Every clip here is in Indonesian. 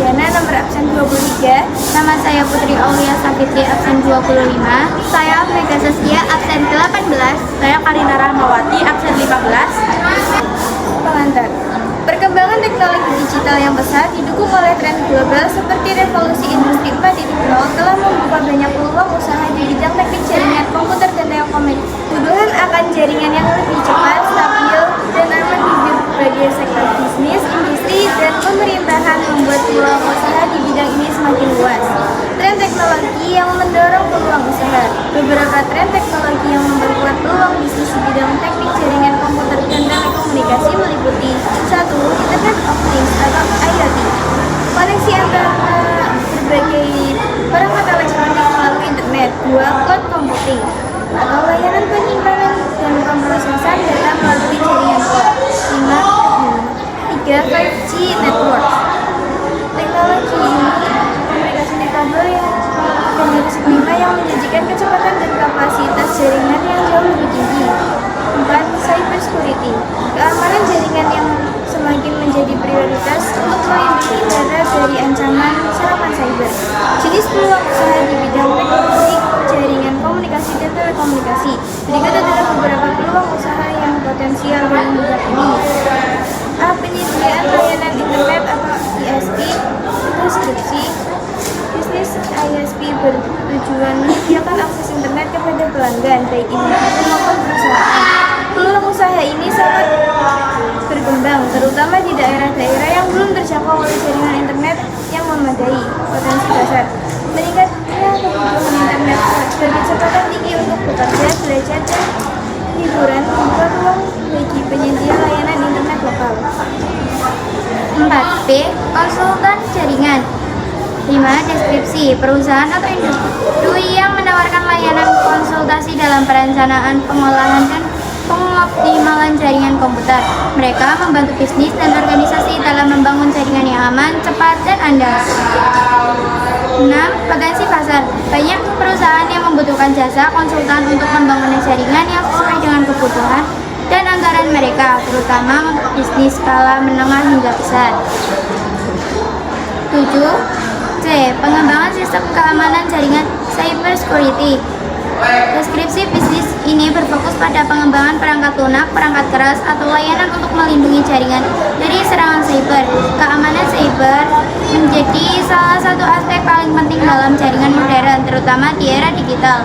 Diana, nomor absen 23. Nama saya Putri Aulia Safitri, absen 25. Saya Mega Saskia, absen 18. Saya Karina Rahmawati, absen 15. Pengantar. Perkembangan teknologi digital yang pesat didukung oleh tren global seperti revolusi industri 4.0 telah membuka banyak peluang usaha di bidang teknik jaringan komputer dan telekomunikasi. Tuduhan akan jaringan yang lebih cepat, stabil, dan aman di berbagai sektor bisnis, industri, dan pemerintahan membuat peluang usaha di bidang ini semakin luas. Tren teknologi yang mendorong peluang usaha. Beberapa tren teknologi yang memperkuat peluang bisnis di bidang teknik jaringan komputer dan telekomunikasi meliputi 1. Internet of Things atau IoT. Koneksi antara berbagai perangkat elektronik melalui internet. 2. Cloud computing atau layanan penyimpanan dan pemrosesan data melalui jaringan cloud. 3. 5G network. Teknologi ini komunikasi kabel dan jenis 5 yang menjanjikan kecepatan dan kapasitas jaringan yang jauh lebih tinggi. 4. Cyber security. Keamanan jaringan yang semakin menjadi prioritas untuk melindungi data dari ancaman serangan cyber. Jenis peluang usaha di bidang teknologi, jaringan komunikasi dan telekomunikasi. Berikut adalah beberapa peluang usaha yang potensial dan mudah ini. A. Penyediaan layanan internet atau ISP. Deskripsi. Bisnis ISP bertujuan menyediakan akses internet kepada pelanggan, baik individu maupun perusahaan. Peluang usaha ini sangat berkembang, terutama di daerah-daerah yang belum terjangkau oleh jaringan internet yang memadai. Potensi pasar. Meningkatnya kebutuhan internet berkecepatan tinggi untuk bekerja, belajar, dan hiburan membuka ruang bagi penyedia layanan internet lokal. 4. B. Konsultan jaringan. 5. Deskripsi. Perusahaan atau industri yang menawarkan layanan konsultasi dalam perencanaan, pengolahan, dan pengoptimalan jaringan komputer. Mereka membantu bisnis dan organisasi dalam membangun jaringan yang aman, cepat, dan andal. 6. Potensi pasar. Banyak perusahaan yang membutuhkan jasa konsultan untuk membangun jaringan yang sesuai dengan kebutuhan dan anggaran mereka, terutama untuk bisnis skala menengah hingga besar. 7. C. Pengembangan sistem keamanan jaringan cyber security. Deskripsi bisnis ini berfokus pada pengembangan perangkat lunak, perangkat keras, atau layanan untuk melindungi jaringan dari serangan cyber. Keamanan cyber menjadi salah satu aspek paling penting dalam jaringan modern, terutama di era digital.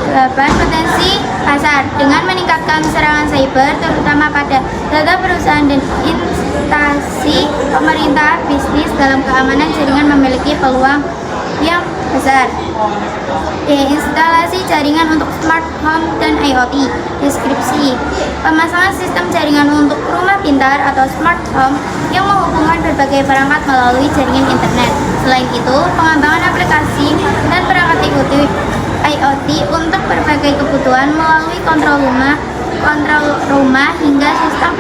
8. Potensi pasar. Dengan meningkatkan serangan cyber, terutama pada data perusahaan dan instansi pemerintah, bisnis dalam keamanan jaringan memiliki peluang yang besar. Instalasi jaringan untuk smart home dan IoT. Deskripsi. Pemasangan sistem jaringan untuk rumah pintar atau smart home yang menghubungkan berbagai perangkat melalui jaringan internet. Selain itu, pengembangan aplikasi dan perangkat IoT untuk berbagai kebutuhan melalui kontrol rumah hingga sistem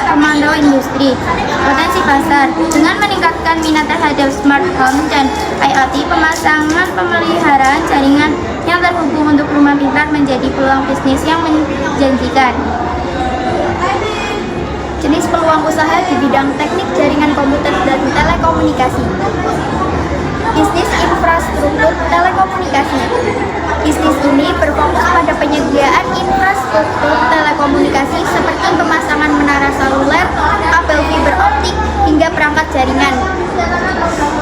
pemantau industri. Potensi pasar. Dengan meningkatkan minat terhadap smart home dan IoT, pemasangan pemeliharaan jaringan yang terhubung untuk rumah pintar menjadi peluang bisnis yang menjanjikan. Jenis peluang usaha di bidang teknik jaringan komputer dan telekomunikasi. Bisnis infrastruktur telekomunikasi. Bisnis ini berfokus pada penyediaan infrastruktur telekomunikasi seperti pemasangan menara seluler, kabel fiber optik, hingga perangkat jaringan.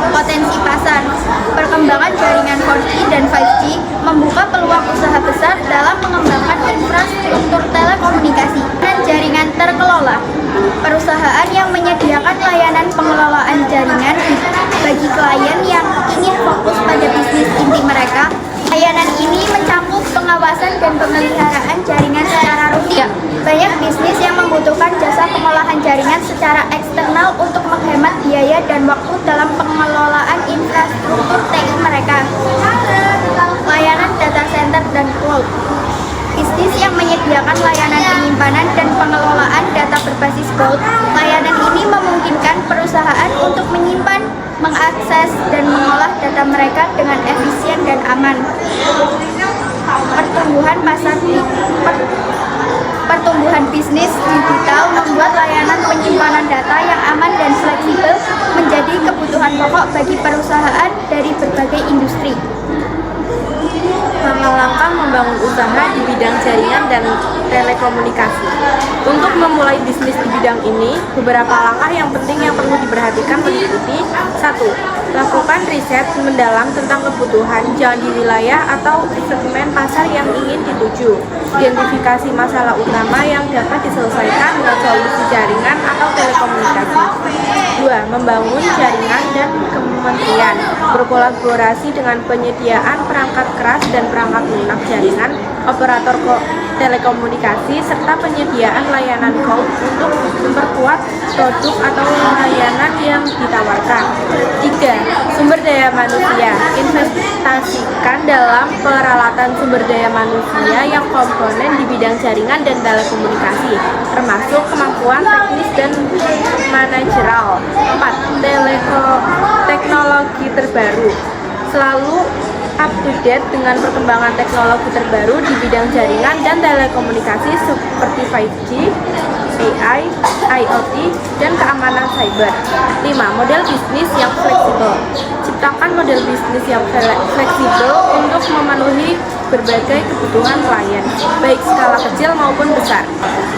Potensi pasar. Perkembangan jaringan 4G dan 5G membuka peluang usaha besar dalam mengembangkan infrastruktur telekomunikasi dan jaringan terkelola. Perusahaan yang menyediakan layanan pengelolaan jaringan bagi klien yang ingin fokus pada bisnis inti mereka. Layanan ini mencakup pengawasan dan pemeliharaan jaringan secara rutin. Banyak bisnis yang membutuhkan jasa pengolahan jaringan secara eksternal untuk menghemat biaya dan waktu dalam pengelolaan infrastruktur TI mereka. Layanan data center dan cloud. Bisnis yang menyediakan layanan penyimpanan dan pengelolaan data berbasis cloud. Layanan ini memungkinkan perusahaan untuk menyimpan, mengakses, dan mengolah data mereka dengan efisien dan aman. Pertumbuhan bisnis digital membuat layanan penyimpanan data yang aman dan fleksibel menjadi kebutuhan pokok pokok bagi perusahaan dari berbagai industri. Langkah membangun usaha di bidang jaringan dan telekomunikasi. Untuk memulai bisnis di bidang ini, beberapa langkah yang penting yang perlu diperhatikan meliputi: 1. Lakukan riset mendalam tentang kebutuhan di wilayah atau segmen pasar yang ingin dituju. Identifikasi masalah utama yang dapat diselesaikan dengan solusi jaringan atau telekomunikasi. 2. Membangun jaringan dan kementerian. Berkolaborasi dengan penyediaan perangkat keras dan perangkat lunak jaringan, operator telekomunikasi, serta penyediaan layanan cloud untuk memperkuat produk atau layanan yang ditawarkan. 3. Sumber daya manusia. Investasikan dalam peralatan sumber daya manusia yang komponen di bidang jaringan dan telekomunikasi, termasuk kemampuan teknis dan manajerial. 4. Teknologi terbaru. Selalu up to date dengan perkembangan teknologi terbaru di bidang jaringan dan telekomunikasi seperti 5G, AI, IoT, dan keamanan cyber. 5. Model bisnis yang fleksibel. Ciptakan model bisnis yang fleksibel untuk memenuhi berbagai kebutuhan klien, baik skala kecil maupun besar.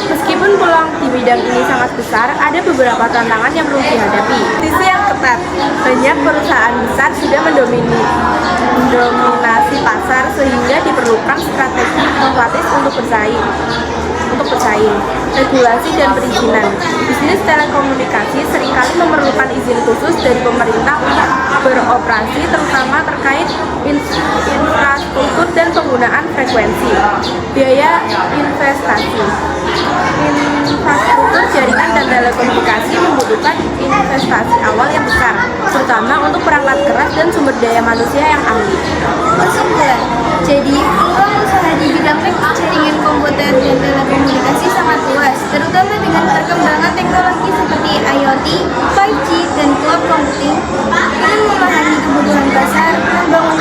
Meskipun peluang di bidang ini sangat besar, ada beberapa tantangan yang perlu dihadapi. Sisi yang ketat, banyak perusahaan besar sudah mendominasi pasar sehingga diperlukan strategi inovatif untuk bersaing. Regulasi dan perizinan. Bisnis telekomunikasi seringkali memerlukan izin khusus dari pemerintah untuk beroperasi, terutama terkait infrastruktur dan penggunaan frekuensi. Biaya investasi. Infrastruktur jaringan dan telekomunikasi membutuhkan investasi awal yang besar, terutama untuk perangkat keras dan sumber daya manusia yang ahli. Kesimpulan, jadi peluang usaha di bidang teknik jaringan komputer dan telekomunikasi sangat luas, terutama dengan perkembangan teknologi seperti IoT, 5G, dan cloud computing. Dengan memahami kebutuhan pasar, membangun